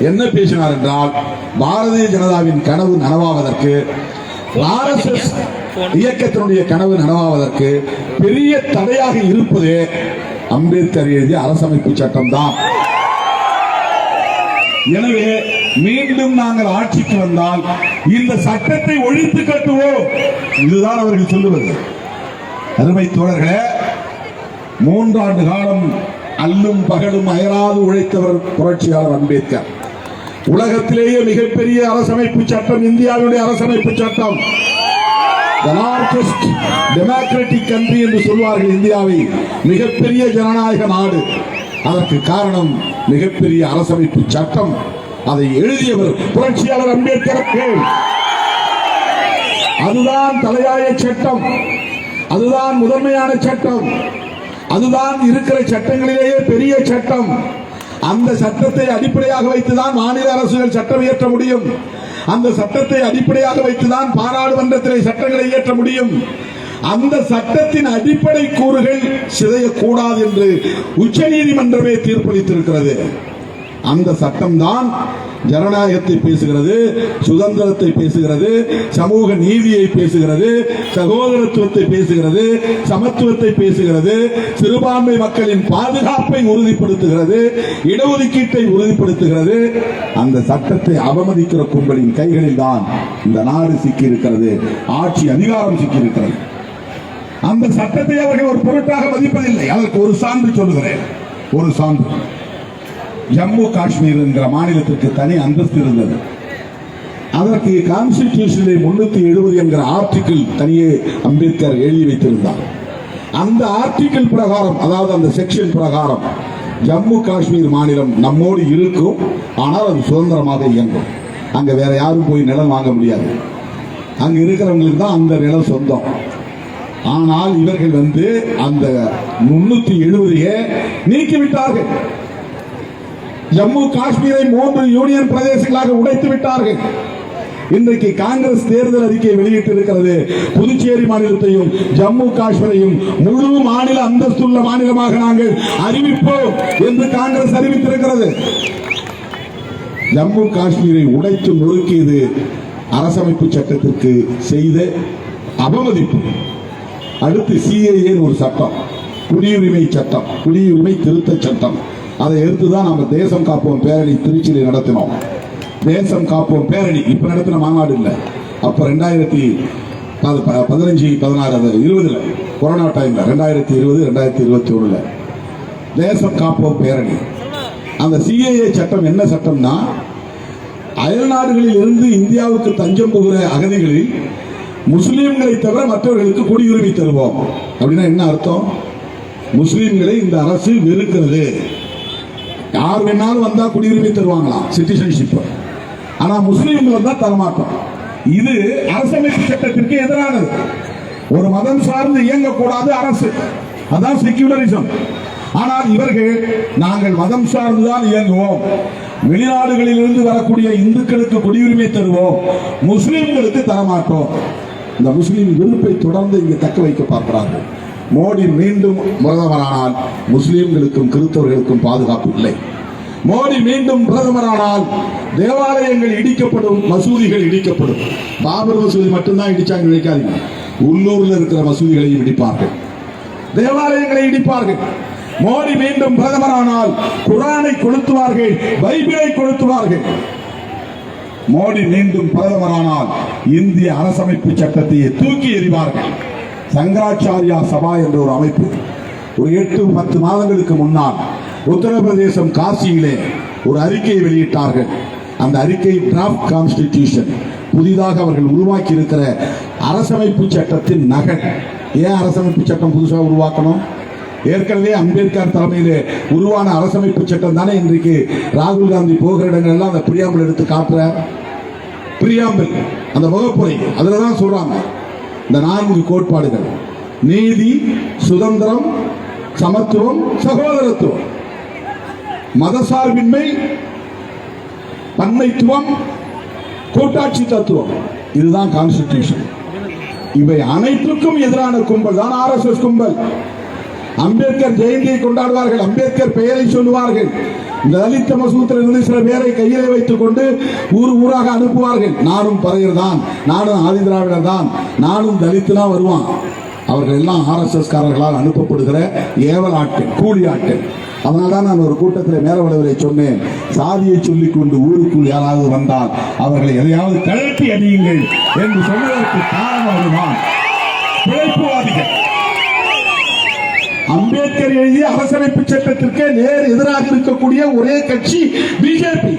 என்ன பேசினார் என்றால், பாரதிய ஜனதாவின் கனவு நனவாவதற்கு, RSS இயக்கத்தினுடைய கனவு நனவாவதற்கு பெரிய தடையாக இருப்பது அம்பேத்கர் எழுதிய அரசமைப்பு சட்டம் தான். எனவே மீண்டும் நாங்கள் ஆட்சிக்கு வந்தால் இந்த சட்டத்தை ஒழித்து கட்டுவோம், இதுதான் அவர்கள் சொல்லுவது. அருமை தோழர்களே, 3 ஆண்டு காலம் அல்லும் பகலும் அயராது உழைத்தவர் புரட்சியாளர் அம்பேத்கர். உலகத்திலேயே மிகப்பெரிய அரசமைப்பு சட்டம் இந்தியாவுடைய அரசமைப்பு சட்டம். The largest democratic country என்று சொல்வார்கள் இந்தியாவை, மிகப்பெரிய ஜனநாயக நாடு. அதற்கு காரணம் மிகப்பெரிய அரசமைப்பு சட்டம். அதை எழுதியவர் புரட்சியாளர் அம்பேத்கருக்கு. அதுதான் தலையாய சட்டம், அதுதான் முதன்மையான சட்டம், அதுதான் இருக்கிற சட்டங்களிலேயே பெரிய சட்டம். அந்த சட்டத்தை அடிப்படையாக வைத்துதான் மாநில அரசுகள் சட்டம் இயற்ற முடியும். அந்த சட்டத்தை அடிப்படையாக வைத்துதான் பாராளுமன்றத்திலே சட்டங்களை இயற்ற முடியும். அந்த சட்டத்தின் அடிப்படை கூறுகள் சிதையக்கூடாது என்று உச்சநீதிமன்றமே தீர்ப்பளித்திருக்கிறது. அந்த சட்டம் தான் ஜனநாயகத்தை பேசுகிறது, சுதந்திரத்தை பேசுகிறது, சமூக நீதியை பேசுகிறது, சகோதரத்துவத்தை பேசுகிறது, சமத்துவத்தை பேசுகிறது, சிறுபான்மை மக்களின் பாதுகாப்பை உறுதிப்படுத்துகிறது, இடஒதுக்கீட்டை உறுதிப்படுத்துகிறது. அந்த சட்டத்தை அவமதிக்கிற கும்பலின் கைகளில் தான் இந்த நாடு சிக்கி இருக்கிறது, ஆட்சி அதிகாரம் சிக்கி இருக்கிறது. அந்த சட்டத்தை அவர்கள் ஒரு பொருட்டாக மதிப்பதில்லை. அதற்கு ஒரு சான்று சொல்லுகிறேன். ஒரு சான்று, ஜம்மு காஷ்மீர் என்கிற மாநிலத்திற்கு தனி அந்தஸ்து இருந்தது. அதற்கு கான்ஸ்டிடியூஷனிலே 370 என்கிற ஆர்டிகிள் தனியே அம்பேத்கர் எழுதி வைத்திருந்தார். அந்த ஆர்டிகிள் பிரகாரம், அதாவது அந்த செக்ஷன் பிரகாரம், ஜம்மு காஷ்மீர் மாநிலம் நம்மோடு இருக்கும், ஆனால் அது சுதந்திரமாக இயங்கும். அங்க வேற யாரும் போய் நிலம் வாங்க முடியாது, அங்க இருக்கிறவங்களுக்கு தான் அந்த நிலம் சொந்தம். ஆனால் இவர்கள் அந்த 370 நீக்கிவிட்டார்கள். ஜம்மு காஷ்மீரை 3 யூனியன் பிரதேசங்களாக உடைத்து விட்டார்கள். இன்றைக்கு காங்கிரஸ் தேர்தல் அறிக்கை வெளியிட்டிருக்கிறது. புதுச்சேரி மாநிலத்தையும் ஜம்மு காஷ்மீரையும் முழு மாநில அந்தஸ்துள்ள மாநிலமாக நாங்கள் அறிவிப்போம் என்று காங்கிரஸ் அறிவித்திருக்கிறது. ஜம்மு காஷ்மீரை உடைத்து நொறுக்கியது அரசமைப்பு சட்டத்திற்கு செய்த அவமதிப்பு. அடுத்து CAA ஒரு சட்டம், குடியுரிமை சட்டம், குடியுரிமை திருத்த சட்டம். அதை எடுத்துதான் நம்ம தேசம் காப்போம் பேரணி திருச்சியில் நடத்தினோம். தேசம் காப்போம் பேரணி இப்ப நடத்தின மாநாடு இல்லை, அப்ப 2015, 16, 20 கொரோனா டைம்ல 2020, 2021 தேசம் காப்போம் பேரணி. அந்த CAA சட்டம் என்ன சட்டம்னா, அயல் நாடுகளில் இருந்து இந்தியாவுக்கு தஞ்சம் புகிற அகதிகளில் முஸ்லீம்களை தவிர மற்றவர்களுக்கு குடியுரிமை தருவோம். அப்படின்னா என்ன அர்த்தம்? முஸ்லீம்களை இந்த அரசு வெறுக்கிறது. யார் வேணாலும் வந்தா குடியுரிமை தருவாங்களாம், சிட்டிசன்ஷிப். ஆனா முஸ்லீம்கள் வந்தா தரமாட்டோம். இது அரசமைப்பு சட்டத்திற்கு எதிரானது. ஒரு மதம் சார்ந்து இயங்கக்கூடாது அரசு, அதான் செக்யூலரிசம். ஆனால் இவர்கள், நாங்கள் மதம் சார்ந்துதான் இயங்குவோம், வெளிநாடுகளில் இருந்து வரக்கூடிய இந்துக்களுக்கு குடியுரிமை தருவோம், முஸ்லீம்களுக்கு தரமாட்டோம். இந்த முஸ்லீம் விருப்பை தொடர்ந்து இங்கு தக்க வைக்க பார்க்கிறார்கள். மோடி மீண்டும் பிரதமரானால் முஸ்லீம்களுக்கும் கிறிஸ்தவர்களுக்கும் பாதுகாப்பு இல்லை. மோடி மீண்டும் பிரதமரானால் தேவாலயங்கள் இடிக்கப்படும், மசூதிகள் இடிக்கப்படும். பாபர் மசூதி மட்டும்தான் இடிச்சாங்க நினைக்காதீங்க, உள்ளூர்ல இருக்கிற மசூதிகளையும் இடிப்பார்கள், தேவாலயங்களை இடிப்பார்கள். மோடி மீண்டும் பிரதமரானால் குர்ஆனை கொளுத்துவார்கள், பைபிளை கொளுத்துவார்கள். மோடி மீண்டும் பிரதமரானால் இந்திய அரசமைப்பு சட்டத்தை தூக்கி எறிவார்கள். சங்கராச்சாரியா சபா என்ற ஒரு அமைப்பு ஒரு 8-10 மாதங்களுக்கு முன்னால் உத்தரப்பிரதேசம் காசியிலே ஒரு அறிக்கையை வெளியிட்டார்கள். அந்த அறிக்கை டிராஃப்ட் கான்ஸ்டிடியூஷன், புதிதாக அவர்கள் உருவாக்கி இருக்கிற அரசமைப்பு சட்டத்தின் நகல். ஏன் அரசமைப்பு சட்டம் புதுசாக உருவாக்கணும்? ஏற்கனவே அம்பேத்கர் தலைமையிலே உருவான அரசமைப்பு சட்டம் தானே இன்றைக்கு ராகுல் காந்தி போகிற இடங்கள் எல்லாம் அந்த பிரியாம்பிள் எடுத்து காட்டுற பிரியாம்பிள், அந்த முகப்புரை, அதுலதான் சொல்றாங்க இந்த 4 கோட்பாடுகள்: நீதி, சுதந்திரம், சமத்துவம், சகோதரத்துவம், மதசார்பின்மை, பன்மைத்துவம், கூட்டாட்சி தத்துவம். இதுதான் கான்ஸ்டிடியூஷன். இவை அனைத்துக்கும் எதிரான கும்பல் தான் RSS கும்பல். அம்பேத்கர் ஜெயந்தியை கொண்டாடுவார்கள், அம்பேத்கர் பெயரை சொல்லுவார்கள், இந்த தலித் மசூத்தில் இருந்து சில பேரை கையிலே வைத்துக் கொண்டு ஊர் ஊராக அனுப்புவார்கள். நானும் பறையர் தான், நானும் ஆதி திராவிடர் தான், நானும் தலித்துலாம் வருவான். அவர்கள் எல்லாம் RSS காரர்களால் அனுப்பப்படுகிற ஏவல் ஆட்கள், கூலி ஆட்கள். அதனால்தான் நான் ஒரு கூட்டத்தில் மேலவளவரை சொன்னேன், சாதியை சொல்லிக் கொண்டு ஊருக்குள் யாராவது வந்தால் அவர்களை எதையாவது கழட்டி அடியுங்கள் என்று சொல்வதற்கு காரணம் பிழைப்புவாதிகள். அம்பேத்கர் எழுதிய அரசமைப்பு சட்டத்திற்கு நேர் எதிராக இருக்கக்கூடிய ஒரே கட்சி பிஜேபி.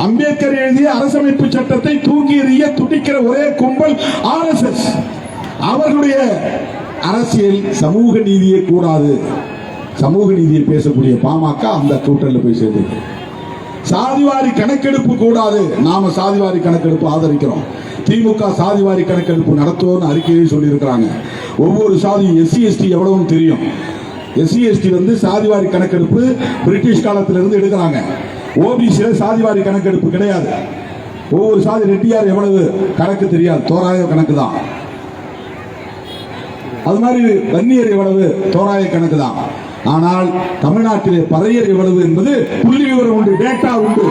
அம்பேத்கர் எழுதிய அரசமைப்பு சட்டத்தை தூக்கி எறிய துடிக்கிற ஒரே கும்பல் RSS. அவர்களுடைய அரசியல் சமூக நீதியை கூடாது, சமூக நீதியை பேசக்கூடிய பாமக அந்த கூட்டத்தில் போய் சேர்ந்து. சாதிவாரி கணக்கெடுப்பு கூடாது, நாம சாதிவாரி கணக்கெடுப்பு ஆதரிக்கிறோம். திமுக சாதிவாரி கணக்கெடுப்பு நடத்துவோம்னு அறிக்கையை சொல்லி இருக்கிறாங்க. ஒவ்வொரு சாதி SC ST எவ்வளவுன்னு தெரியும். SC ST சாதிவாரி கணக்கெடுப்பு பிரிட்டிஷ் காலத்திலிருந்து எடுக்கிறாங்க. OBC சாதிவாரி கணக்கெடுப்பு கிடையாது. ஒவ்வொரு சாதி ரெட்டியார் எவ்வளவு கணக்கு தெரியாது, தோராய கணக்கு தான். அது மாதிரி வன்னியர் எவ்வளவு தோராய கணக்கு தான். ஆனால் தமிழ்நாட்டிலே பறையர் எவ்வளவு என்பது புள்ளி விவரம் உண்டு, டேட்டா உண்டு.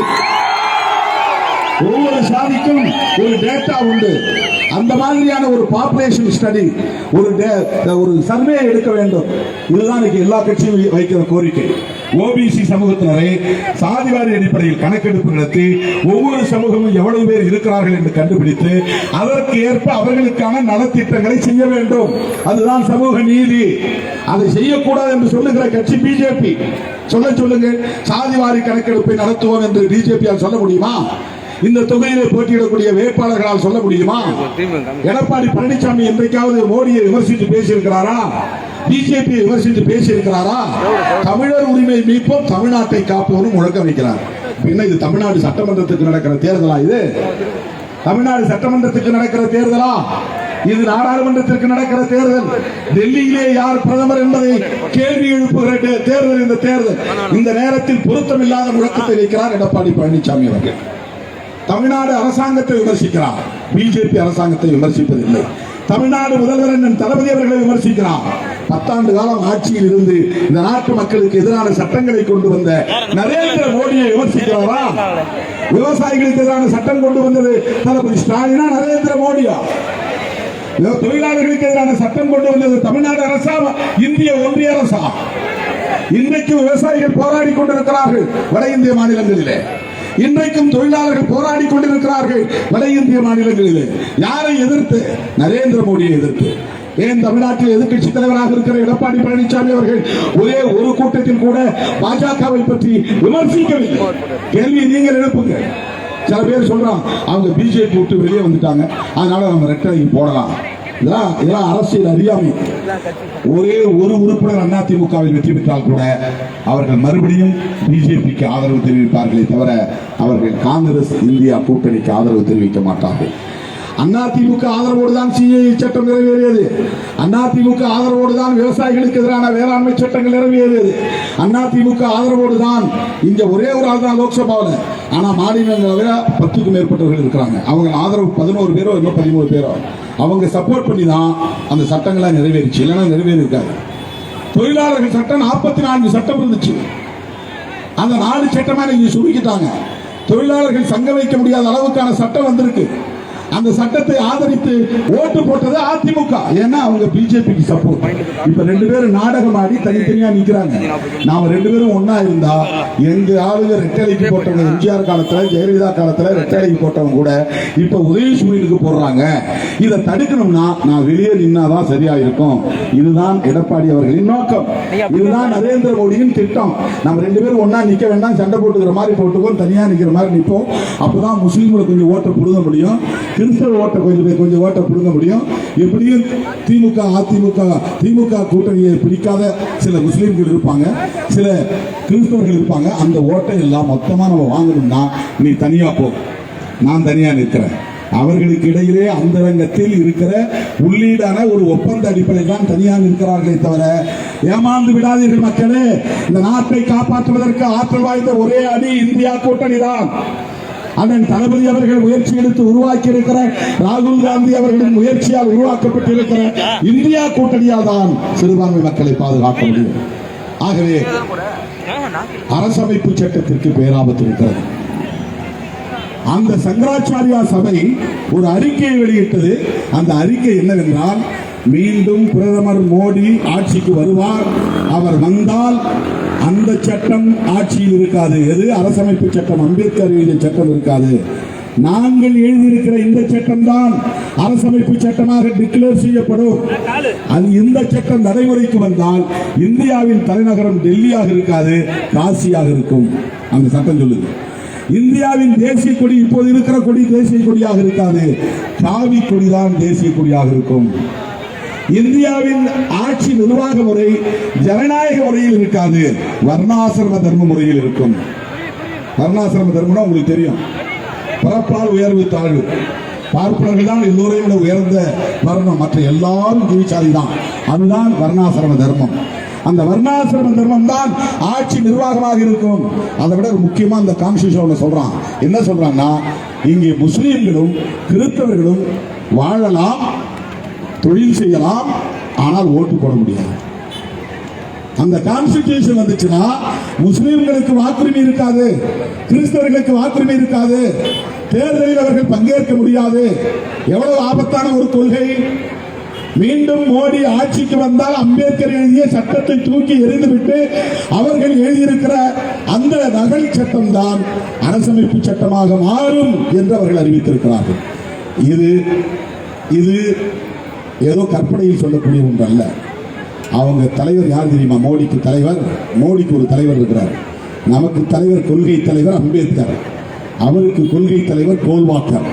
ஒவ்வொரு சாதிக்கும் ஒரு டேட்டா உண்டு. அந்த மாதிரியான ஒரு பாப்புலேஷன் ஸ்டடி, ஒரு சர்வே எடுக்க வேண்டும். இதுதான் எல்லா கட்சியும் வைக்கிற கோரிக்கை. OBC சமூகத்தினரை சாதிவாரி அடிப்படையில் கணக்கெடுப்பு நடத்தி ஒவ்வொரு சமூகமும் எவ்வளவு பேர் இருக்கிறார்கள் என்று கண்டுபிடித்து அதற்கு ஏற்ப அவர்களுக்கான நலத்திட்டங்களை செய்ய வேண்டும். அதுதான் சமூக நீதி. அதை செய்யக்கூடாது என்று சொல்லுகிற கட்சி பிஜேபி. சொல்லுங்க, சாதிவாரி கணக்கெடுப்பை நடத்துவோம் என்று பிஜேபியால் சொல்ல முடியுமா? இந்த தொகுதியிலே போட்டியிடக்கூடிய வேட்பாளர்களால் சொல்ல முடியுமா? எடப்பாடி பழனிசாமி என்றைக்காவது மோடியை விமர்சித்து பேசியிருக்கிறாரா? பிஜேபியை விமர்சித்து பேசியிருக்கிறாரா? தமிழர் உரிமை மீட்போம், தமிழ்நாட்டை காப்போம் முழக்கம் வைக்கிறார். இது தமிழ்நாடு சட்டமன்றத்துக்கு நடக்கிற தேர்தலா? இது தமிழ்நாடு சட்டமன்றத்துக்கு நடக்கிற தேர்தலா? இது நாடாளுமன்றத்திற்கு நடக்கிற தேர்தல். டெல்லியிலே யார் பிரதமர் என்பதை கேள்வி எழுப்புகிற தேர்தல் இந்த தேர்தல். இந்த நேரத்தில் பொருத்தமில்லாத முழக்கத்தை வைக்கிறார் எடப்பாடி பழனிசாமி அவர்கள். தமிழ்நாடு அரசாங்கத்தை விமர்சிக்கிறார், பிஜேபி அரசாங்கத்தை விமர்சிப்பதில்லை. தமிழ்நாடு முதல்வர் தளபதி அவர்களை விமர்சிக்கிறார். 10 ஆண்டு காலம் ஆட்சியில் இருந்து இந்த நாட்டு மக்களுக்கு எதிரான சட்டங்களை கொண்டு வந்த நரேந்திர மோடியை விமர்சிக்கிறாரா? விவசாயிகளுக்கு எதிரான சட்டம் கொண்டு வந்தது தளபதி ஸ்டாலினா, நரேந்திர மோடியா? தொழிலாளர்களுக்கு எதிரான சட்டம் கொண்டு வந்தது தமிழ்நாடு அரசா, இந்திய ஒன்றிய அரசா? இன்றைக்கும் விவசாயிகள் போராடி கொண்டிருக்கிறார்கள் வட இந்திய மாநிலங்களிலே. இன்றைக்கும் தொழிலாளர்கள் போராடி கொண்டிருக்கிறார்கள் வட இந்திய மாநிலங்களிலே. யாரை எதிர்த்து? நரேந்திர மோடியை எதிர்த்து. ஏன் தமிழ்நாட்டில் எதிர்க்கட்சி தலைவராக இருக்கிற எடப்பாடி பழனிசாமி அவர்கள் ஒரே ஒரு கூட்டத்தில் கூட பாஜகவை பற்றி விமர்சிக்கவில்லை. கேள்வி நீங்கள் எழுப்புங்க. சில பேர் சொல்றாங்க அவங்க பிஜேபி விட்டு வெளியே வந்துட்டாங்க, அதனால நம்ம ரெட்டலைக்கு போடலாம். இதெல்லாம் அரசியல் அறியாமை. ஒரே ஒரு உறுப்பினர் அதிமுகவில் வெற்றி பெற்றால் கூட அவர்கள் மறுபடியும் பிஜேபிக்கு ஆதரவு தெரிவிப்பார்களே தவிர அவர்கள் காங்கிரஸ் இந்தியா கூட்டணிக்கு ஆதரவு தெரிவிக்க மாட்டார்கள். அதிமுக ஆதரவோடு தான் CAA சட்டம் நிறைவேறியது. அதிமுக ஆதரவோடு தான் விவசாயிகளுக்கு எதிரான வேளாண்மை சட்டங்கள் நிறைவேறியது. அதிமுக ஆதரவோடு தான் இங்க ஒரே ஒரு ஆள் தான் லோக்சபாவில். ஆனா மாநிலங்களவையில் 10க்கும் மேற்பட்டவர்கள் இருக்கிறாங்க. அவங்க ஆதரவு 11 பேரோ இன்னும் 13 பேரோ அவங்க சப்போர்ட் பண்ணி தான் அந்த சட்டங்களை நிறைவேறிச்சு. இல்லைன்னா நிறைவேறி இருக்காது. தொழிலாளர்கள் சட்டம் 44 சட்டம் இருந்துச்சு. அந்த 4 சட்டமா நீங்க சுருக்கிட்டாங்க. தொழிலாளர்கள் சங்கம் வைக்க முடியாத அளவுக்கான சட்டம் வந்திருக்கு. அந்த சட்டத்தை ஆதரித்து ஓட்டு போட்டது அதிமுக. ஏன்னா அவங்க பிஜேபிக்கு சப்போர்ட். இப்ப 2 பேரும் நாடகம் ஆடி தனித்தனியா நிக்கிறாங்க. நாம 2 பேரும் ஒன்னா இருந்தா எங்க ஆளுங்க ரெட்டலைக்கு போட்டவங்க எம்ஜிஆர் காலத்துல, ஜெயலலிதா காலத்துல ரெட்டலைக்கு போட்டவங்க கூட இப்ப உதயசூரியனுக்கு போடுறாங்க. இதை தடுக்கணும்னா நான் வெளியே நின்னாதான் சரியா இருக்கும். இதுதான் எடப்பாடி அவர்களின் நோக்கம். இதுதான் நரேந்திர மோடியின் திட்டம். நம்ம 2 பேரும் ஒன்னா நிக்க வேண்டாம், சண்டை போட்டுக்கிற மாதிரி போட்டுக்கோ, தனியா நிக்கிற மாதிரி நிற்போம். அப்பதான் முஸ்லீம்களை கொஞ்சம் ஓட்டை புடுங்க முடியும், கிறிஸ்தவ ஓட்டை கொஞ்சம் ஓட்டை புடுங்க முடியும். எப்படியும் திமுக கூட்டணியை பிடிக்காத சில முஸ்லீம்கள் இருப்பாங்க, சில கிறிஸ்தவர்கள் இருப்பாங்க. அந்த ஓட்டை எல்லாம் மொத்தமா நம்ம வாங்கணும்னா நீ தனியா போ, நான் தனியா நிற்கிறேன். அவர்களுக்கு இடையிலே அந்தரங்கத்தில் இருக்கிற உள்ளீடான ஒரு ஒப்பந்த அடிப்படையில் தான் தனியாக இருக்கிறார்களே தவிர ஏமாந்து விடாதீர்கள் மக்களே. இந்த நாட்டை காப்பாற்றுவதற்கு ஆற்றல் வாய்ந்த ஒரே அணி இந்தியா கூட்டணி தான். அண்ணன் தளபதி அவர்கள் முயற்சி எடுத்து உருவாக்கி இருக்கிற, ராகுல் காந்தி அவர்களின் முயற்சியால் உருவாக்கப்பட்டிருக்கிற இந்தியா கூட்டணியால் தான் சிறுபான்மை மக்களை பாதுகாக்க முடியும். ஆகவே அரசமைப்பு சட்டத்திற்கு பேராபத்து இருக்கிறது. அந்த சங்கராச்சாரியா சபை ஒரு அறிக்கையை வெளியிட்டது. அந்த அறிக்கை என்னவென்றால், மீண்டும் பிரதமர் மோடி ஆட்சிக்கு வருவார், அவர் வந்தால் அந்த சட்டம் ஆட்சியில் இருக்காது. எது? அரசமைப்பு சட்டம், அம்பேத்கர் எழுதிய சட்டம் இருக்காது. நாங்கள் எழுதியிருக்கிற இந்த சட்டம் தான் அரசமைப்பு சட்டமாக டிக்ளேர் செய்யப்படும். அது இந்த சட்டம் நடைமுறைக்கு வந்தால் இந்தியாவின் தலைநகரம் டெல்லியாக இருக்காது, காசியாக இருக்கும். அந்த சட்டம் சொல்லுது. இந்தியாவின் தேசிய கொடி, இப்போது இருக்கிற கொடி தேசிய கொடியாக இருக்காது, காவி கொடிதான் தேசிய கொடியாக இருக்கும். இந்தியாவின் ஆட்சி நிர்வாக முறை ஜனநாயக முறையில் இருக்காது, வர்ணாசிரம தர்ம முறையில் இருக்கும். வர்ணாசிரம தர்மம் உங்களுக்கு தெரியும். பிறப்பால் உயர்வு தாழ்வு, பார்ப்பவர்கள் தான் எல்லோரையும் உயர்ந்த வர்ணம், மற்ற எல்லாரும் கீழ்ச்சாதி தான். அதுதான் வர்ணாசிரம தர்மம். அந்த வர்ணாசிரம தர்மம் தான் ஆட்சி நிர்வாகமாக இருக்கும். அதை விட முக்கியமா இந்த கான்ஸ்டிடியூஷன் சொல்றான். என்ன சொல்றான்னா, இங்கே முஸ்லீம்களும் கிறிஸ்தவர்களும் வாழலாம், தொழில் செய்யலாம், ஆனால் ஓட்டு போட முடியாது. அந்த கான்ஸ்டிடியூஷன் வந்துச்சுன்னா முஸ்லீம்களுக்கு வாக்குரிமை இருக்காது, கிறிஸ்தவர்களுக்கு வாக்குரிமை இருக்காது, தேர்தலில் அவர்கள் பங்கேற்க முடியாது. எவ்வளவு ஆபத்தான ஒரு கொள்கை! மீண்டும் மோடி ஆட்சிக்கு வந்தால் அம்பேத்கர் எழுதிய சட்டத்தை தூக்கி எறிந்துவிட்டு அவர்கள் எழுதியிருக்கிற அந்த நகல் சட்டம் தான் அரசமைப்பு சட்டமாக மாறும் என்று அவர்கள் அறிவித்திருக்கிறார்கள். இது ஏதோ கற்பனையில் சொல்லக்கூடிய ஒன்று அல்ல. அவங்க தலைவர் யார் தெரியுமா? மோடிக்கு தலைவர், மோடிக்கு ஒரு தலைவர் இருக்கிறார். நமக்கு தலைவர், கொள்கை தலைவர் அம்பேத்கர், அவருக்கு கொள்கை தலைவர் கோல்வாக்கர்.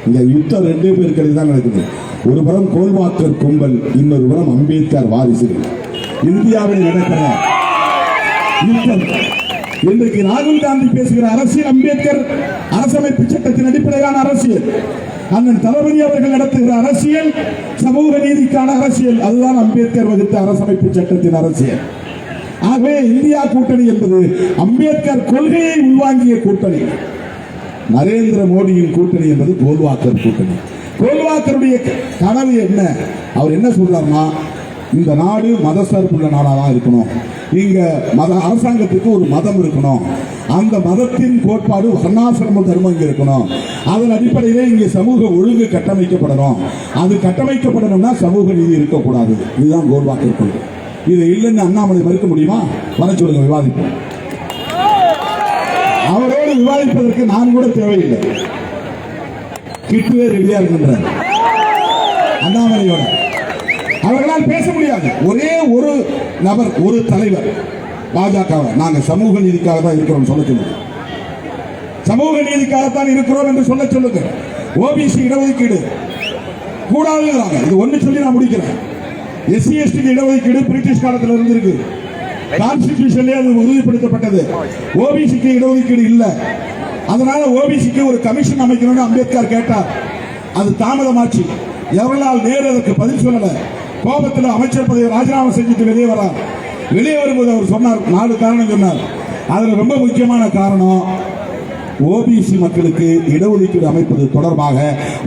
இந்த யுத்தம் ரெண்டே பேருக்கு தான் நடக்குது. ஒரு புறம் கோல்வாக்கர் கும்பல், இன்னொரு புறம் அம்பேத்கர் வாரிசுகள். இந்தியாவில் நடக்கிற யுத்தம். இன்றைக்கு ராகுல் காந்தி பேசுகிற அரசியல் அம்பேத்கர் அரசமைப்பு சட்டத்தின் அடிப்படையிலான அரசியல். அண்ணன் தளபதி அவர்கள் நடத்துகிற அரசியல் சமூக நீதிக்கான அரசியல். அதுதான் அம்பேத்கர் வகுத்த அரசமைப்பு சட்டத்தின் அரசியல். ஆகவே இந்தியா கூட்டணி என்பது அம்பேத்கர் கொள்கையை உள்வாங்கிய கூட்டணி. நரேந்திர மோடியின் கூட்டணி என்பது கோல்வாக்கர் கூட்டணி. கோல்வாக்கருடைய கனவு என்ன? அவர் என்ன சொல்றாருன்னா, இந்த நாடு மதசார்புள்ள நாடாக இருக்கணும், இங்க அரசாங்கத்துக்கு ஒரு மதம் இருக்கணும், அந்த மதத்தின் கோட்பாடு வர்ணாசிரம தர்மம் இங்க இருக்கணும், அதன் அடிப்படையிலே இங்கே சமூக ஒழுங்கு கட்டமைக்கப்படணும், அது கட்டமைக்கப்படணும்னா சமூக நீதி இருக்கக்கூடாது. இதுதான் கோல்வாக்கர் கொள்கை. இது இல்லைன்னு அண்ணாமலை மறுக்க முடியுமா? வர சொல்லுங்க, விவாதிப்போம். அவரோடு விவாதிப்பதற்கு நான் கூட தேவையில்லை, கிட்டுவே ரெடியா இருக்கின்றார் அண்ணாமலையோட. அவர்களால் பேச முடியாது. ஒரே ஒரு நபர், ஒரு தலைவர், பாஜக நாங்க சமூக நீதிக்காக தான் இருக்கிறோம் சொல்ல சொல்லுங்க, சமூக நீதிக்காகத்தான் இருக்கிறோம் என்று சொல்ல சொல்லுங்க. ஓபிசி இடஒதுக்கீடு கூடாதுங்கிறாங்க. இது ஒன்று சொல்லி நான் முடிக்கிறேன். எஸ்சி எஸ்டிக்கு இடஒதுக்கீடு பிரிட்டிஷ் காலத்தில் இருந்திருக்கு, கான்ஸ்டிடியூஷன்லேயே அது உறுதிப்படுத்தப்பட்டது. ஓபிசிக்கு இடஒதுக்கீடு இல்லை, அதனால ஓபிசிக்கு ஒரு கமிஷன் அமைக்கணும்னு அம்பேத்கர் கேட்டார். அது தாமதமாச்சு. ஜவஹர்லால் நேரு அதற்கு பதில் சொல்லல. கோபத்தில் அமைச்சர் பதவி ராஜினாமா செஞ்சுட்டு வெளியே வரார். வெளியே வரும்போது அவர் சொன்னார், 4 காரணம் சொன்னார். அதுல ரொம்ப முக்கியமான காரணம், ஓபிசி மக்களுக்கு இடஒதுக்கீடு அமைப்பது தொடர்பாக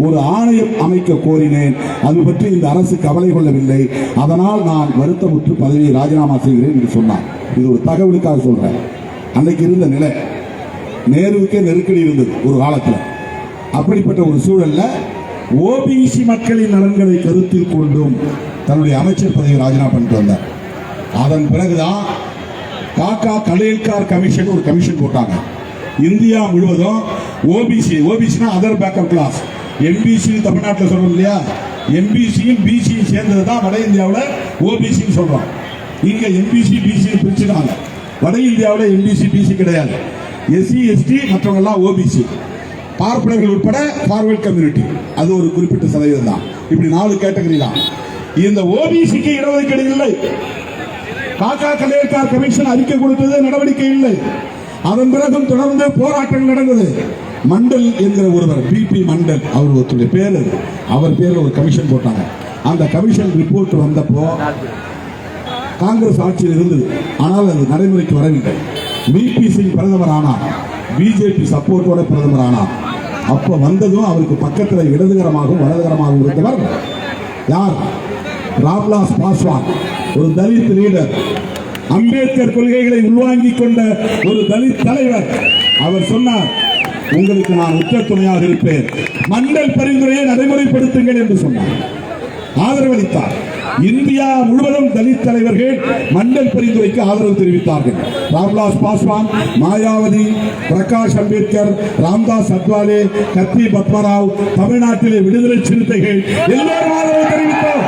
ஒரு ஆணையம் அமைக்க கோரினேன், அது பற்றி இந்த அரசு கவலை கொள்ளவில்லை, அதனால் நான் வருத்தமுற்று பதவியை ராஜினாமா செய்கிறேன் என்று சொன்னார். இது ஒரு தகவலுக்காக சொல்றேன். அன்னைக்கு இருந்த நிலை, நேருவுக்கே நெருக்கடி இருந்தது ஒரு காலத்தில். அப்படிப்பட்ட ஒரு சூழல்ல ஓபிசி மக்களின் நலன்களை கருத்தில் கொண்டும் தன்னுடைய அமைச்சர் பதவியை ராஜினாமா பண்ணிட்டு வந்தார். அதன் பிறகுதான் காக்கா கலேல்கார் கமிஷன் ஒரு கமிஷன் போட்டாங்க. இந்தியா முழுவதும் ஓபிசினா அதர் பேக்கப் கிளாஸ், எம்பிசி தமிழ்நாட்டில் சொல்றோம் இல்லையா, எம்பிசியும் பிசியும் சேர்ந்தது தான் வட இந்தியாவில் ஓபிசின்னு சொல்றோம். இங்க எம்பிசி பிசி பிரிச்சுட்டாங்க. வட இந்தியாவில் எம்பிசி பிசி கிடையாது. எஸ்சி எஸ்டி மற்றவங்க எல்லாம் ஓபிசி, பார்ப்பனர்கள் உட்பட ஃபார்வர்ட் கம்யூனிட்டி, அது ஒரு குறிப்பிட்ட சதவீதம் தான். இப்படி 4 கேட்டகரி தான். இந்த ஓபிசிக்கு இடஒதுக்கீடு இல்லை. காக்கா கலேல்கார் கமிஷன் அறிக்கை கொடுத்தது, நடவடிக்கை இல்லை. அதன் பிறகும் தொடர்ந்து போராட்டங்கள் நடந்தது. மண்டல் என்கிற ஒருவர், பிபி மண்டல், அவர் ஒருத்தருடைய பேர், அவர் பேர்ல ஒரு கமிஷன் போட்டாங்க. அந்த கமிஷன் ரிப்போர்ட் வந்தப்போ காங்கிரஸ் ஆட்சியில் இருந்தது, ஆனால் அது நடைமுறைக்கு வரவில்லை. பிபி சிங் பிரதமர் ஆனார், பிஜேபி சப்போர்ட்டோட பிரதமர் ஆனார். அப்ப வந்ததும் அவருக்கு பக்கத்தில் இடதுகரமாகவும் வலதுகரமாகவும் இருந்தவர் யார்? ராம்விலாஸ் பாஸ்வான், ஒரு தலித் லீடர். அம்பேத்கர் கொள்கைகளை உள்வாங்கிக் கொண்ட ஒரு தலித் தலைவர். அவர் சொன்னார், உங்களுக்கு நான் உற்ற துணையாக இருப்பேன், மண்டல் பரிந்துரையை நடைமுறைப்படுத்துங்கள் என்று சொன்னார். ஆதரவளித்தார். இந்தியா முழுவதும் தலித் தலைவர்கள் மண்டல் பரிந்துரைக்கு ஆதரவு தெரிவித்தார்கள். ராம்விலாஸ் பாஸ்வான், மாயாவதி, பிரகாஷ் அம்பேத்கர், ராம்தாஸ் அத்வாலே, கத்தி பத்மராவ், தமிழ்நாட்டிலே விடுதலை சிறுத்தைகள் எல்லோரும் ஆதரவு தெரிவித்தோம்.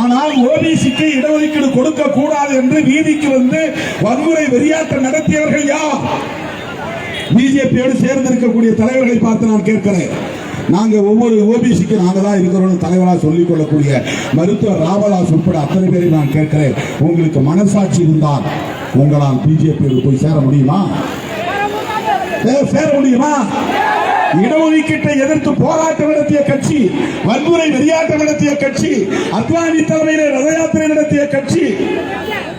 ஆனால் ஓபிசிக்கு இடஒதுக்கீடு கொடுக்க கூடாது என்று வீதிக்கு வந்து வன்முறை வெறியாட்டம் நடத்தியவர்கள் யார்? பிஜேபியோடு சேர்ந்திருக்கக்கூடிய தலைவர்களை பார்த்து நான் கேட்கிறேன். நாங்க ஒவ்வொரு ஓபிசிக்கு நாங்க தான் இருக்கிறோம் தலைவராக சொல்லிக் கொள்ளக்கூடிய மருத்துவர் ராமதாஸ் உட்பட அத்தனை பேரை நான் கேட்கிறேன், உங்களுக்கு மனசாட்சி இருந்தால் உங்களால் பிஜேபியோடு போய் சேர முடியுமா? சேர முடியுமா? இடஒதுக்கீட்டை எதிர்த்து போராட்டம் நடத்திய கட்சி, வன்முறை வெறியாட்டம் நடத்திய கட்சி, அத்வானி தலைமையிலே ரத யாத்திரை நடத்திய கட்சி,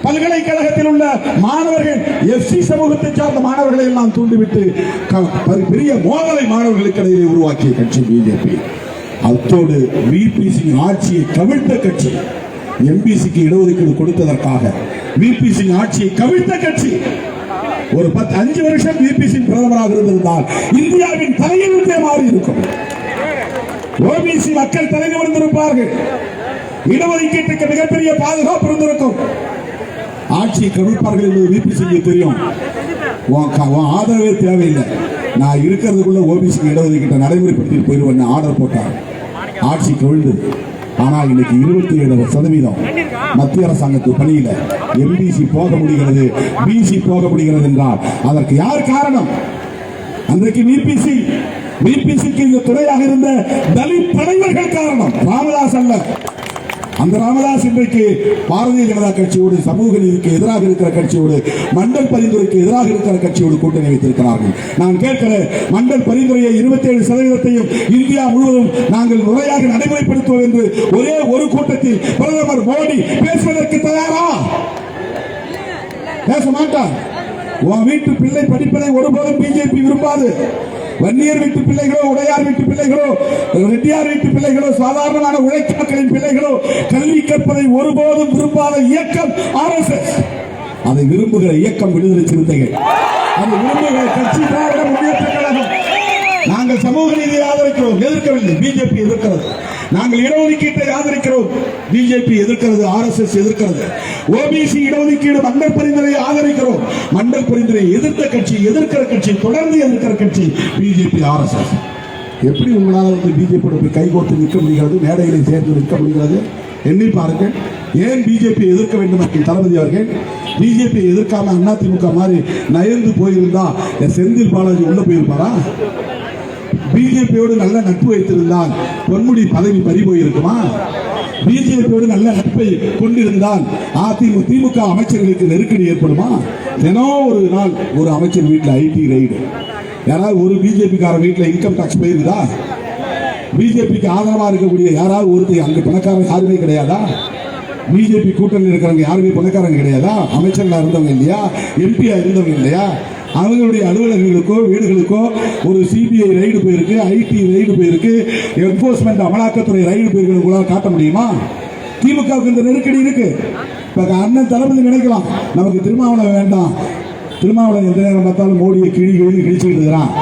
பல்கலைக்கழகத்தில் உள்ள மாணவர்கள் எஸ்சி சமூகத்தை சார்ந்த மாணவர்களை எல்லாம் தூண்டிவிட்டு பெரிய மோதலை மாணவர்களுக்கு இடையே உருவாக்கிய கட்சி பிஜேபி. அத்தோடு விபிசி ஆட்சியை கவிழ்த்த கட்சி, எம்பிசிக்கு இடஒதுக்கீடு கொடுத்ததற்காக விபிசி ஆட்சியை கவிழ்த்த கட்சி. ஒரு 5 வருஷம் விபிசி பிரதமராக இருந்திருந்தால் இந்தியாவின் தலையெழுத்தே மாறி இருக்கும். ஓபிசி மக்கள் தலை நிமிர்ந்திருப்பார்கள். இடஒதுக்கீட்டுக்கு மிகப்பெரிய பாதுகாப்பு இருந்திருக்கும். ஆட்சியை கவிழ்ப்பார்கள் என்பது விபிசிக்கு தெரியும். ஆதரவே தேவையில்லை, நான் இருக்கிறதுக்குள்ள ஓபிசி இடஒதுக்கீட்டை நடைமுறைப்படுத்தி போயிருவேன் ஆர்டர் போட்டார். ஆட்சி கவிழ்ந்தது. ஆனால் இன்னைக்கு 27% மத்திய அரசாங்கத்து பணியில எம்பிசி போக முடிகிறது, பிசி போக முடிகிறது என்றால் அதற்கு யார் காரணம்? அன்றைக்கு விபிசிக்கு இந்த துறையாக இருந்த தலித் தலைவர்கள் காரணம், ராமதாஸ் அல்ல. அந்த ராமதாஸ் இன்றைக்கு பாரதிய ஜனதா கட்சியோடு, சமூக நீதிக்கு எதிராக இருக்கிற கட்சியோடு, மண்டல் பரிந்துரைக்கு எதிராக இருக்கிற கட்சியோடு கூட்டணி வைத்திருக்கிறார்கள். நான் கேட்கிறேன், மண்டல் பரிந்துரையை 27% இந்தியா முழுவதும் நாங்கள் முறையாக நடைமுறைப்படுத்துவோம் என்று ஒரே ஒரு கூட்டத்தில் பிரதமர் மோடி பேசுவதற்கு தயாரா? பேச மாட்டார். உன் வீட்டு பிள்ளை படிப்பதை ஒருபோதும் பிஜேபி விரும்பாது. வன்னியர் வீட்டு பிள்ளைகளோ, உடையார் வீட்டு பிள்ளைகளோ, ரெட்டியார் வீட்டு பிள்ளைகளோ, சாதாரணமான உழைப்பாக்களின் பிள்ளைகளோ கல்வி கற்பதை ஒருபோதும் விரும்பாத இயக்கம் ஆர்எஸ்எஸ். அதை விரும்புகிற இயக்கம் விடுதலை சிறுத்தைகள். அதை விரும்புகிற கட்சி திராவிட முன்னேற்ற கழகம். நாங்கள் சமூக நீதியை ஆதரிக்கிறோம், எதிர்க்கவில்லை. பிஜேபி எதிர்க்கிறது. நாங்கள் இடஒதுக்கீட்டை ஆதரிக்கிறோம், பிஜேபி எதிர்க்கிறது, ஆர்எஸ்எஸ் எதிர்க்கிறது. ஓபிசி இடஒதுக்கீடு மண்டல் பரிந்துரையை ஆதரிக்கிறோம், மண்டல் பரிந்துரையை எதிர்த்த கட்சி, எதிர்க்கிற கட்சி, தொடர்ந்து எதிர்க்கிற கட்சி பிஜேபி, ஆர்எஸ்எஸ். எப்படி உங்களால் வந்து பிஜேபி கைகோர்த்து நிற்க முடிகிறது, மேடைகளை சேர்ந்து நிற்க முடிகிறது? எண்ணி பாருங்கள். ஏன் பிஜேபி எதிர்க்க வேண்டும் என்று தளபதி அவர்கள் பிஜேபி எதிர்க்காம அதிமுக மாதிரி நயந்து போயிருந்தா செந்தில் பாலாஜி உள்ள போயிருப்பாரா? பிஜேபியோடு நல்ல நட்பு வைத்திருந்தால் பொன்முடி பதவி பறி போயிருக்குமா? பிஜேபியோடு நல்ல நட்பை கொண்டிருந்தால் திமுக அமைச்சர்களுக்கு நெருக்கடி ஏற்படுமா? தினம் ஒரு நாள் ஒரு அமைச்சர் வீட்டில் ஐடி ரைடு. யாராவது ஒரு பிஜேபி கார வீட்டில் இன்கம் டாக்ஸ் போயிருக்குதா? பிஜேபிக்கு ஆதரவா இருக்கக்கூடிய யாராவது ஒருத்தர் அங்க பணக்காரங்க யாருமே கிடையாதா? பிஜேபி கூட்டணியில் இருக்கிறவங்க யாருமே பணக்காரங்க கிடையாதா? அமைச்சர்களா இருந்தவங்க இல்லையா? எம்பியா இருந்தவங்க இல்லையா? அவங்களுடைய அலுவலகங்களுக்கோ வீடுகளுக்கோ ஒரு சிபிஐ ரைடு போயிருக்கு, ஐடி ரைடு போயிருக்கு, என்போர்ஸ்மெண்ட் அமலாக்கத்துறை ரைடு போயிருக்கு, காட்ட முடியுமா? திமுகவுக்கு இந்த நெருக்கடி இருக்கு. இப்ப அண்ணன் தளபதி நினைக்கலாம், நமக்கு திருமாவளவன் வேண்டாம், திருமாவளவன் எந்த நேரம் பார்த்தாலும் மோடியை கிழிச்சுக்கிட்டு இருக்கிறான்,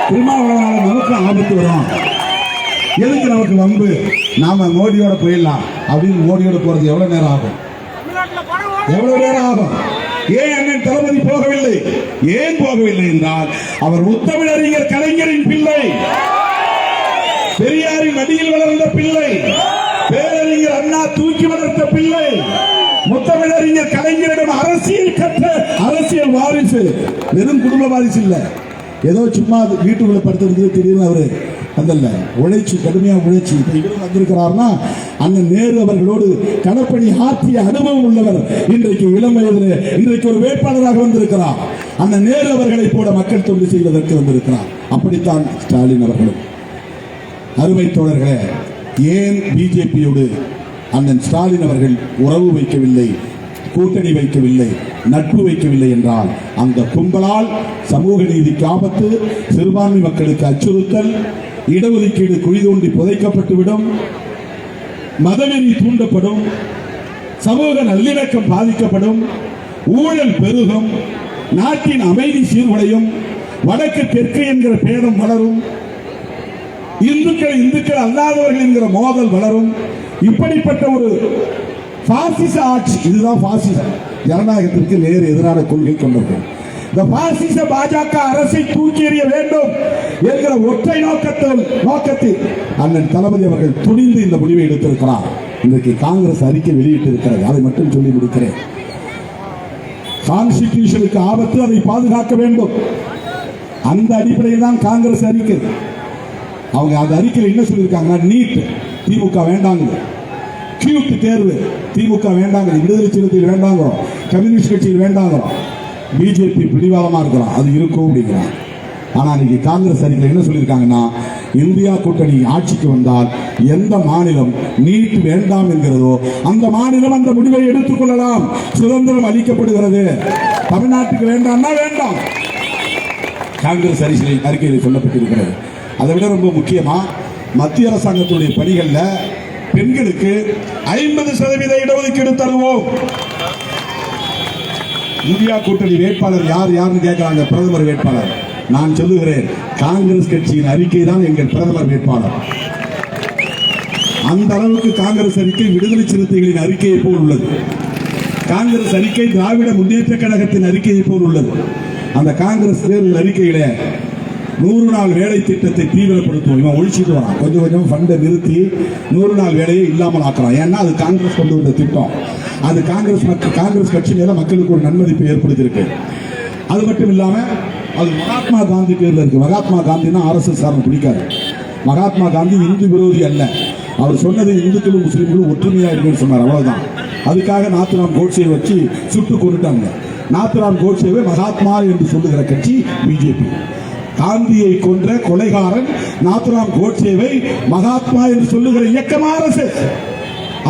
திருமாவளவனால நமக்கு ஆபத்து வரும், எதுக்கு நமக்கு வம்பு, நாம மோடியோட போயிடலாம் அப்படின்னு மோடியோட போறது எவ்வளவு நேரம் ஆகும்? எவ்வளவு நேரம் ஆகும்? ஏன் அண்ணன் தளபதி போகவில்லை? ஏன் போகவில்லை என்றால் அவர் முத்தமிழறிஞர் கலைஞரின் பிள்ளை, பெரியாரின் மடியில் வளர்ந்த பிள்ளை, பேரறிஞர் அண்ணா தூக்கி வளர்த்த பிள்ளை, முத்தமிழறிஞர் கலைஞரிடம் அரசியல் கற்ற அரசியல் வாரிசு. வெறும் குடும்ப வாரிசு இல்ல, ஏதோ சும்மா வீட்டுக்குள்ள படுத்திருந்தது திடீர்னு அவரு அதல்ல, உழைச்சி கடுமையா உழைச்சி இவரும் வந்திருக்கிறார்னா அண்ணன் நேரு அவர்களோடு களப்பணி ஆற்றிய அனுபவம் உள்ளவர். இன்றைக்கு இளம் வயதில் இன்றைக்கு ஒரு வேட்பாளராக வந்திருக்கிறார். அண்ணன் நேரு அவர்களை போல மக்கள் தொண்டு செய்வதற்கு வந்திருக்கிறார். அப்படித்தான் ஸ்டாலின் அவர்களும். அருமை தோழர்களே, ஏன் பிஜேபியோடு அண்ணன் ஸ்டாலின் அவர்கள் உறவு வைக்கவில்லை, கூட்டணி வைக்கவில்லை, நட்பு வைக்கவில்லை என்றால் அந்த கும்பலால் சமூக நீதிக்கு ஆபத்து, சிறுபான்மை மக்களுக்கு அச்சுறுத்தல், இடஒதுக்கீடு குழி தோண்டி புதைக்கப்பட்டுவிடும், மதவெறி தூண்டப்படும், சமூக நல்லிணக்கம் பாதிக்கப்படும், ஊழல் பெருகும், நாட்டின் அமைதி சீர்குலையும், வடக்கு தெற்கு என்கிற பேதம் வளரும், இந்துக்கள் அல்லாதவர்கள் என்கிற மோதல் வளரும். இப்படிப்பட்ட ஒரு பாசிச ஆட்சி, இதுதான் பாசிசம், ஜனநாயகத்திற்கு நேர் எதிரான கொள்கை கொண்டிருக்கும். இந்த பாசிச பாஜக அரசை தூக்கி எறிய வேண்டும் என்கிற ஒற்றை நோக்கத்தில் அண்ணன் தளபதி அவர்கள் துணிந்து இந்த முடிவை எடுத்திருக்கிறார். இன்றைக்கு காங்கிரஸ் அறிக்கை வெளியிட்டிருக்கிறது. அதை மட்டும் சொல்லி முடிக்கிறேன். கான்ஸ்டிடியூஷனுக்கு ஆபத்து, அதை பாதுகாக்க வேண்டும். அந்த அடிப்படையில் தான் காங்கிரஸ் அறிக்கை. அவங்க அந்த அறிக்கையில் என்ன சொல்லியிருக்காங்க? நீட் திமுக வேண்டாங்க, கியூட் தேர்வு திமுக வேண்டாங்க, விடுதலை சிறுத்தைகள் வேண்டாங்க, கம்யூனிஸ்ட் கட்சியில் வேண்டாங்க, பிஜேபி பிடிவாதமா இருக்கிறோம், அது இருக்கும் அப்படிங்கிறான். ஆனா இன்னைக்கு காங்கிரஸ் அறிக்கையில் என்ன சொல்லியிருக்காங்கன்னா, இந்தியா கூட்டணி ஆட்சிக்கு வந்தால் எந்த மாநிலம் நீட் வேண்டாம் என்கிறதோ அந்த மாநிலம் அந்த முடிவை எடுத்துக் கொள்ளலாம், சுதந்திரம் அளிக்கப்படுகிறது. தமிழ்நாட்டுக்கு வேண்டாம்னா வேண்டாம், காங்கிரஸ் அறிக்கையில் சொல்லப்பட்டிருக்கிறது. அதை விட ரொம்ப முக்கியமா, மத்திய அரசாங்கத்துடைய பணிகளில் பெண்களுக்கு 50% இடஒதுக்கீடு தருவோம். இந்தியா கூட்டணி வேட்பாளர் யாருன்னு கேட்கிறாங்க. பிரதமர் வேட்பாளர். நான் சொல்லுகிறேன், காங்கிரஸ் கட்சியின் அறிக்கை தான் எங்கள் பிரதமர் வேட்பாளர். அந்த அளவுக்கு காங்கிரஸ் அறிக்கை விடுதலை சிறுத்தைகளின் அறிக்கையை போல் உள்ளது. காங்கிரஸ் அறிக்கை திராவிட முன்னேற்ற கழகத்தின் அறிக்கையை போல் உள்ளது. அந்த காங்கிரஸ் தேர்தல் அறிக்கையில 100 நாள் வேலை திட்டத்தை தீவிரப்படுத்துவோம். இவன் ஒழிச்சிட்டு வரான். கொஞ்சம் கொஞ்சம் ஃபண்டை நிறுத்தி 100 நாள் வேலையை இல்லாமல் ஆக்குறான். ஏன்னா அது காங்கிரஸ் கொண்டு வந்த திட்டம். அது காங்கிரஸ் கட்சி மேல மக்களுக்கு ஒரு நன்மதிப்பை ஏற்படுத்தியிருக்கு. அது மட்டும் இல்லாம அது மகாத்மா காந்தி பேர்ல இருக்கு. மகாத்மா காந்தினா RSS பிடிக்காது. மகாத்மா காந்தி இந்து விரோதி அல்ல. அவர் சொன்னது இந்துக்களும் முஸ்லீம்களும் ஒற்றுமையா இருக்குன்னு சொன்னார், அவ்வளவுதான். அதுக்காக நாத்துராம் கோட்சே வச்சு சுட்டு கொண்டுட்டாங்க. நாத்துராம் கோட்சேவை மகாத்மா என்று சொல்லுகிற கட்சி பிஜேபி. காந்தியை கொன்ற கொலைகாரன் நாத்துராம் கோட்சேவை மகாத்மா என்று சொல்லுகிற இயக்கம் RSS.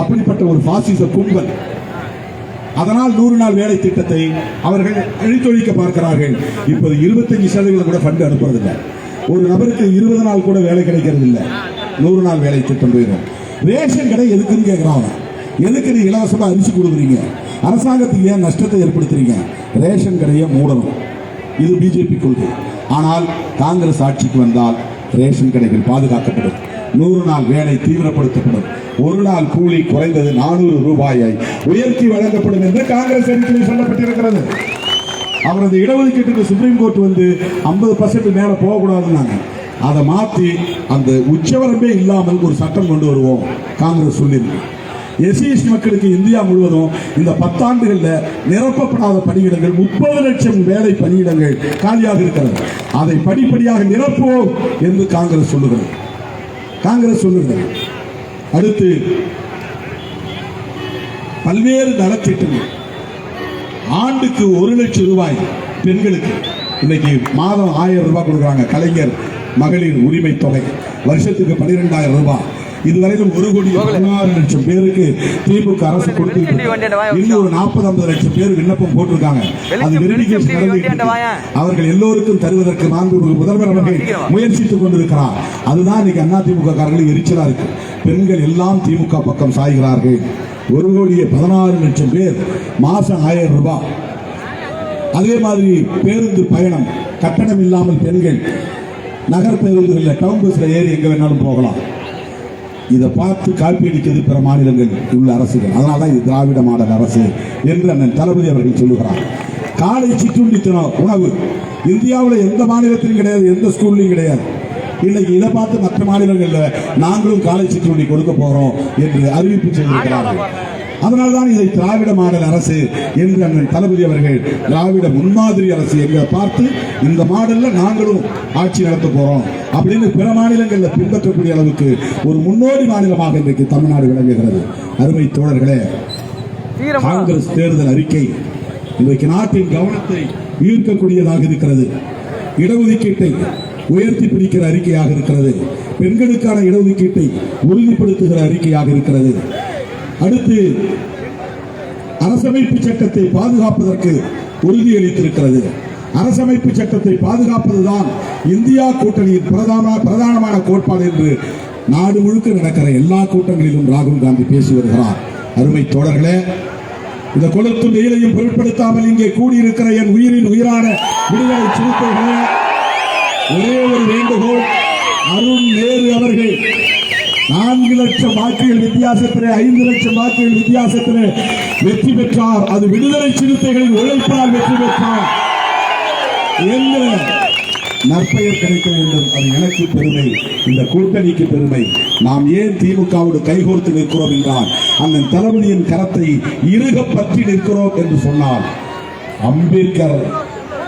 அப்படிப்பட்ட ஒரு பாசிச கும்பல். அதனால் 100 நாள் வேலை திட்டத்தை அவர்கள் அழித்தொழிக்க பார்க்கிறார்கள். இப்போது 25% கூட ஃபண்ட் அனுப்புறதில்லை. ஒரு நபருக்கு 20 நாள் கூட வேலை கிடைக்கிறது இல்லை. 100 நாள் வேலை திட்டம் போயிடும். ரேஷன் கடை எதுக்குன்னு கேட்கிறாங்க. எதுக்கு நீ இலவசமா அரிசி கொடுக்குறீங்க? அரசாங்கத்துக்கு ஏன் நஷ்டத்தை ஏற்படுத்துறீங்க? ரேஷன் கடையை மூடணும். இது பிஜேபி கொள்கை. ஆனால் காங்கிரஸ் ஆட்சிக்கு வந்தால் ரேஷன் கடைகள் பாதுகாக்கப்படும், 100 நாள் வேலை தீவிரப்படுத்தப்படும், ஒரு நாள் கூலி குறைந்தது 400 ரூபாயை உயர்த்தி வழங்கப்படும் என்று காங்கிரஸ் அறிக்கையில் சொல்லப்பட்டிருக்கிறது. அவரது இடஒதுக்கீட்டுக்கு சுப்ரீம் கோர்ட் வந்து 50% மேல போகக்கூடாதுன்னாங்க. அதை மாற்றி அந்த உச்சவரம்பே இல்லாமல் ஒரு சட்டம் கொண்டு வருவோம் காங்கிரஸ் சொல்லியிருக்கு. எஸ்சி மக்களுக்கு இந்தியா முழுவதும் இந்த 10 ஆண்டுகளில் நிரப்பப்படாத பணியிடங்கள் 30 லட்சம் வேலை பணியிடங்கள் காலியாக இருக்கிறது. அதை படிப்படியாக நிரப்புவோம் என்று காங்கிரஸ் சொல்லுகிறது. அடுத்து பல்வேறு நலத்திட்டங்கள். ஆண்டுக்கு 1 லட்சம் ரூபாய் பெண்களுக்கு. இன்னைக்கு மாதம் 1000 ரூபாய் கொடுக்குறாங்க. கலைஞர் மகளிர் உரிமை தொகை வருஷத்துக்கு 12,000 ரூபாய். இதுவரைக்கும் 1,16,00,000 பேருக்கு திமுக அரசு கொடுத்து இன்னும் 40-50 லட்சம் பேர் விண்ணப்பம் போட்டிருக்காங்க. அது வெரிஃபிகேஷன் நடந்து அவர்கள் எல்லோருக்கும் தருவதற்கு முதல்வர் அவர்கள் முயற்சித்துக் கொண்டிருக்கிறார். அதுதான் இன்னைக்கு அதிமுக காரர்கள் எரிச்சலா இருக்கு. பெண்கள் எல்லாம் திமுக பக்கம் சாய்கிறார்கள். 1,16,00,000 பேர் மாசம் 1000 ரூபாய். அதே மாதிரி பேருந்து பயணம் கட்டணம் இல்லாமல் பெண்கள் நகர் பேருந்துகளில் டவுன் பஸ்ல ஏறி எங்க வேணாலும் போகலாம். இதை பார்த்து காப்பி அடிக்கிறது பிற மாநிலங்கள் உள்ள அரசுகள். அதனால்தான் இது திராவிட மாடல் அரசு என்று அண்ணன் தளபதி அவர்கள் சொல்லுகிறார். காலை சிற்றுண்டி உணவு இந்தியாவில் எந்த மாநிலத்திலும் கிடையாது, எந்த ஸ்கூல்லையும் கிடையாது. இன்னைக்கு இதை பார்த்து மற்ற மாநிலங்களில் நாங்களும் காலை சிற்றுண்டி கொடுக்க போறோம் என்று அறிவிப்பு செய்திருக்கிறார்கள். அதனால்தான் இதை திராவிட மாடல் அரசு என்று அண்ணன் தளபதி அவர்கள் திராவிட முன்மாதிரி அரசு என்று பார்த்து இந்த மாடல்ல நாங்களும் ஆட்சி நடத்த போறோம் அப்படின்னு பிற மாநிலங்களில் பின்பற்றக்கூடிய அளவுக்கு ஒரு முன்னோடி மாநிலமாக இன்றைக்கு தமிழ்நாடு விளங்குகிறது. அருமை தோழர்களே, காங்கிரஸ் தேர்தல் அறிக்கை இன்றைக்கு நாட்டின் கவனத்தை ஈர்க்கக்கூடியதாக இருக்கிறது. இடஒதுக்கீட்டை உயர்த்தி பிடிக்கிற அறிக்கையாக இருக்கிறது. பெண்களுக்கான இடஒதுக்கீட்டை உறுதிப்படுத்துகிற அறிக்கையாக இருக்கிறது. அடுத்து அரசமைப்பு சட்டத்தை பாதுகாப்பதற்கு உறுதியளித்திருக்கிறது. அரசமைப்பு சட்டத்தை பாதுகாப்பதுதான் இந்தியா கூட்டணியின் பிரதானமான கோட்பாடு என்று நாடு முழுக்க நடக்கிற எல்லா கூட்டங்களிலும் ராகுல் காந்தி பேசி வருகிறார். அருமை தோழர்களே, இந்த கொளுத்தும் வெயிலையும் பொருட்படுத்தாமல் இங்கே கூடியிருக்கிற என் உயிரின் உயிரான விடுதலை சிறுத்தைகளே, ஒரே ஒரு வேண்டுகோள். அருண் நேரு அவர்கள் 4 லட்சம் வாக்குகள் வித்தியாசத்திலே 5 லட்சம் வாக்குகள் வித்தியாசத்திலே வெற்றி பெற்றார். அது விடுதலை சிறுத்தைகளின் உழைப்பால் வெற்றி பெற்றார் என்ற நற்பெயர் கிடைக்க வேண்டும். அது எனக்கு பெருமை, இந்த கூட்டணிக்கு பெருமை. நாம் ஏன் திமுகவோடு கைகோர்த்து நிற்கிறோம் என்றால், அண்ணன் தளபதியின் கரத்தை இறுக பற்றி நிற்கிறோம் என்று சொன்னால், அம்பேத்கர்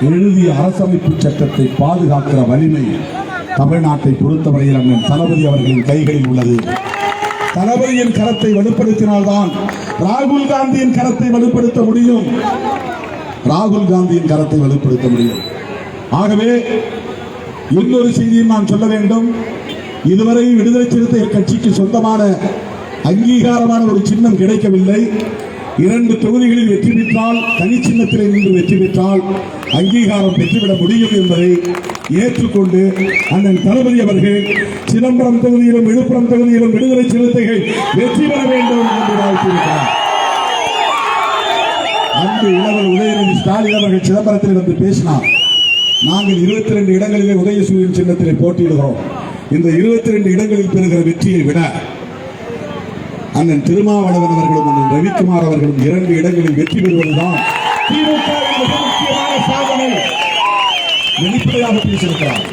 எழுதிய அரசமைப்பு சட்டத்தை பாதுகாக்கிற வலிமை தமிழ்நாட்டை பொறுத்தவரையில் அண்ணன் தளபதி அவர்களின் கைகளில் உள்ளது. தளபதியின் கரத்தை வலுப்படுத்தினால்தான் ராகுல் காந்தியின் கரத்தை வலுப்படுத்த முடியும். ராகுல் காந்தியின் கரத்தை வலுப்படுத்த முடியும். ஆகவே இன்னொரு செய்தியும் நான் சொல்ல வேண்டும். இதுவரை விடுதலை சிறுத்தைகள் கட்சிக்கு சொந்தமான அங்கீகாரமான ஒரு சின்னம் கிடைக்கவில்லை. 2 தொகுதிகளில் வெற்றி பெற்றால், தனி சின்னத்தில் நின்று வெற்றி பெற்றால் அங்கீகாரம் பெற்றுவிட முடியும் என்பதை ஏற்றுக்கொண்டு அண்ணன் தளபதி அவர்கள் சிதம்பரம் தொகுதியிலும் விழுப்புரம் தொகுதியிலும் விடுதலை சிறுத்தைகள் வெற்றி பெற வேண்டும் என்று வாழ்த்தியிருக்கிறார். அன்று இளவல் உதயநிதி ஸ்டாலின் அவர்கள் சிதம்பரத்தில் வந்து பேசினார். நாங்கள் 22 இடங்களிலே உதயசூரியன் சின்னத்திலே போட்டியிடுகிறோம். இந்த 22 இடங்களில் பெறுகிற வெற்றியை விட அண்ணன் திருமாவளவன் அவர்களும் அண்ணன் ரவிக்குமார் அவர்களும் 2 இடங்களில் வெற்றி பெறுவதுதான் திமுக முக்கியமான சாதனை. வெளிப்படையாக பேசியிருக்கிறார்.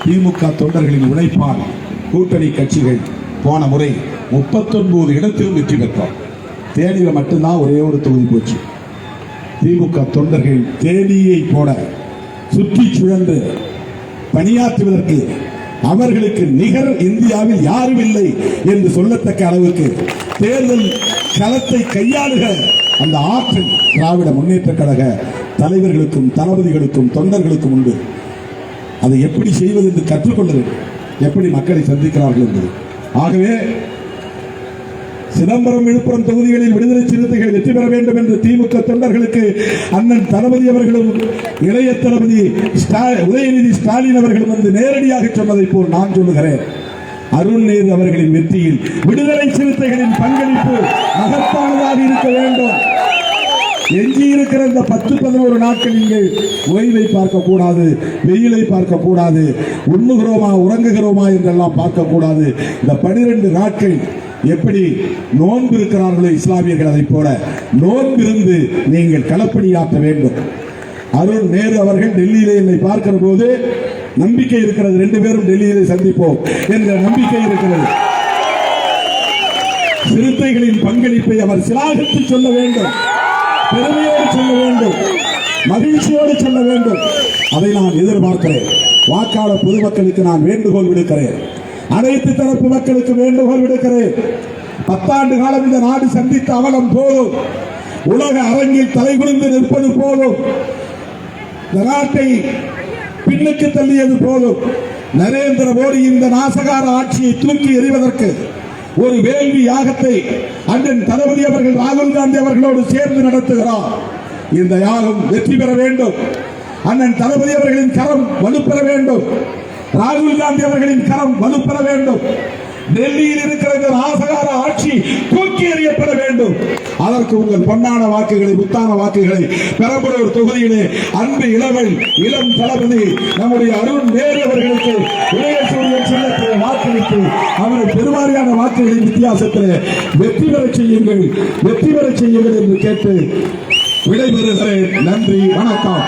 திமுக தொண்டர்களின் உழைப்பால் கூட்டணி கட்சிகள் போன முறை 39 இடத்திலும் வெற்றி பெற்றோம். தேனியில மட்டும்தான் ஒரே ஒரு தொகுதி போச்சு. திமுக தொண்டர்கள் தேனியை போட சுற்றி சுழன்று பணியாற்றுவதற்கு அவர்களுக்கு நிகர் இந்தியாவில் யாரும் இல்லை என்று சொல்லத்தக்க அளவுக்கு தேர்தல் களத்தை கையாளுகிற அந்த ஆற்றல் திராவிட முன்னேற்ற கழக தலைவர்களுக்கும் தளபதிகளுக்கும் தொண்டர்களுக்கும் உண்டு. அதை எப்படி செய்வது என்று கற்றுக்கொள்ள வேண்டும், எப்படி மக்களை சந்திக்கிறார்கள் என்பது. ஆகவே சிதம்பரம் விழுப்புரம் தொகுதிகளில் விடுதலை சிறுத்தைகள் வெற்றி பெற வேண்டும் என்று திமுக தொண்டர்களுக்கு அண்ணன் தளபதி அவர்களும் இளைய தளபதி உதயநிதி ஸ்டாலின் அவர்களும் வந்து நேரடியாக சொன்னதை போல் நான் சொல்லுகிறேன். அருண் நேரு அவர்களின் வெற்றியில் விடுதலை சிறுத்தைகளின் பங்களிப்பு மகத்தானதாக இருக்க வேண்டும். எஞ்சி இருக்கிற இந்த 10-11 நாட்கள் நீங்கள் ஓய்வை பார்க்க கூடாது, வெயிலை பார்க்க கூடாது, உண்ணுகிறோமா உறங்குகிறோமா என்றெல்லாம் பார்க்க கூடாது. இந்த 12 நாட்கள் எப்படி நோன்பு இருக்கிறார்களோ இஸ்லாமியர்கள், அதை போல நோன்பிருந்து நீங்கள் களப்பணியாற்ற வேண்டும். அருண் நேரு அவர்கள் டெல்லியிலே என்னை பார்க்கிற போது நம்பிக்கை இருக்கிறது, 2 பேரும் டெல்லியிலே சந்திப்போம் என்ற நம்பிக்கை இருக்கிறது. சிறுத்தைகளின் பங்களிப்பை அவர் சிலாகித்து சொல்ல வேண்டும், பெருமையோடு சொல்ல வேண்டும், மகிழ்ச்சியோடு சொல்ல வேண்டும். அதை நான் எதிர்பார்க்கிறேன். வாக்காளர் பொதுமக்களுக்கு நான் வேண்டுகோள் விடுக்கிறேன். அனைத்து தரப்பு மக்களுக்கு வேண்டுகோள் விடுக்கிறேன். 10 ஆண்டு காலம் இந்த நாடு சந்தித்த அவலம் போதும். உலக அரங்கில் தலைகுனிந்து நிற்பது போதும். இந்த நாட்டை பின்னுக்கு தள்ளியது போதும். நரேந்திர மோடி இந்த நாசகார ஆட்சியை தூக்கி எறிவதற்கு ஒரு வேள்வி யாகத்தை அண்ணன் தளபதி அவர்கள் ராகுல் காந்தி அவர்களோடு சேர்ந்து நடத்துகிறார். இந்த யாகம் வெற்றி பெற வேண்டும். அண்ணன் தளபதி அவர்களின் கரம் வலுப்பெற வேண்டும். ராகுல் காந்தி அவர்களின் கரம் வலுப்பெற வேண்டும். டெல்லியில் இருக்கிற இந்த நாசகார ஆட்சி தூக்கி எறியப்பட வேண்டும். அதற்கு உங்கள் பொன்னான வாக்குகளை, முத்தான வாக்குகளை பெரம்பலூர் தொகுதியிலே அன்பு இளவல் இளம் தளபதி நம்முடைய அருண் நேரு அவர்களுக்கு உதயசூரியன் சின்னத்தில் வாக்களித்து அவரை பெருவாரியான வாக்குகளின் வித்தியாசத்தில் வெற்றி பெறச் செய்யுங்கள், வெற்றி பெறச் செய்யுங்கள் என்று கேட்டு விடைபெறுகிறேன். நன்றி, வணக்கம்.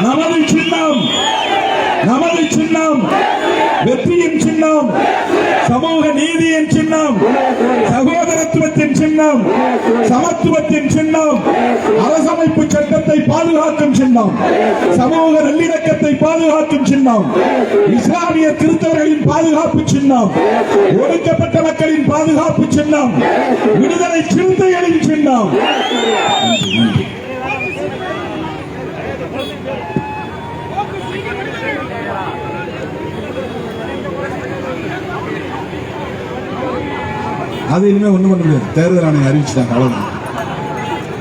நமது சின்னம், நமது சின்னம் வெற்றியின் சின்னம், சமூக நீதியின் சின்னம், சகோதரத்துவத்தின் சின்னம், சமத்துவத்தின் சின்னம், அரசமைப்பு சட்டத்தை பாதுகாக்கும் சின்னம், சமூக நல்லிணக்கத்தை பாதுகாக்கும் சின்னம், இஸ்லாமிய கிறிஸ்தவர்களின் பாதுகாப்பு சின்னம், ஒடுக்கப்பட்ட மக்களின் பாதுகாப்பு சின்னம், விடுதலை சிறுத்தைகளின் சின்னம். அது இனிமே ஒண்ணும் பண்ண முடியாது. தேர்தல் ஆணையம் அறிவிச்சிட்டாங்க, அவ்வளவுதான்.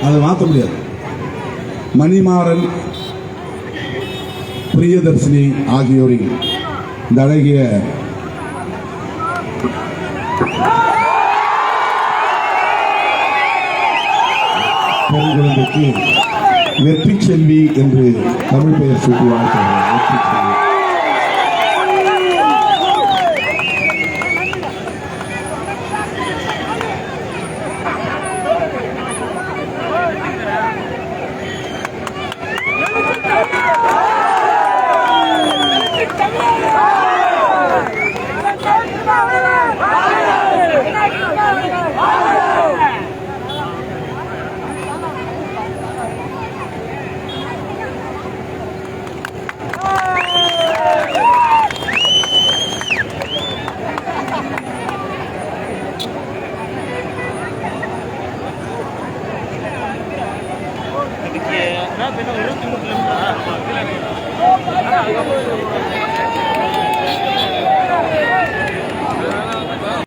அதை மாற்ற முடியாது. மணிமாறன், பிரியதர்ஷினி ஆகியோரின் இந்த அழகிய பெருங்குழந்தைக்கு வெற்றி செல்வி என்று தமிழ் பெயர் சூட்டி வாழ்த்துகிறேன். வெற்றி செல்வி. Nah, benar-benar 20 kilometer.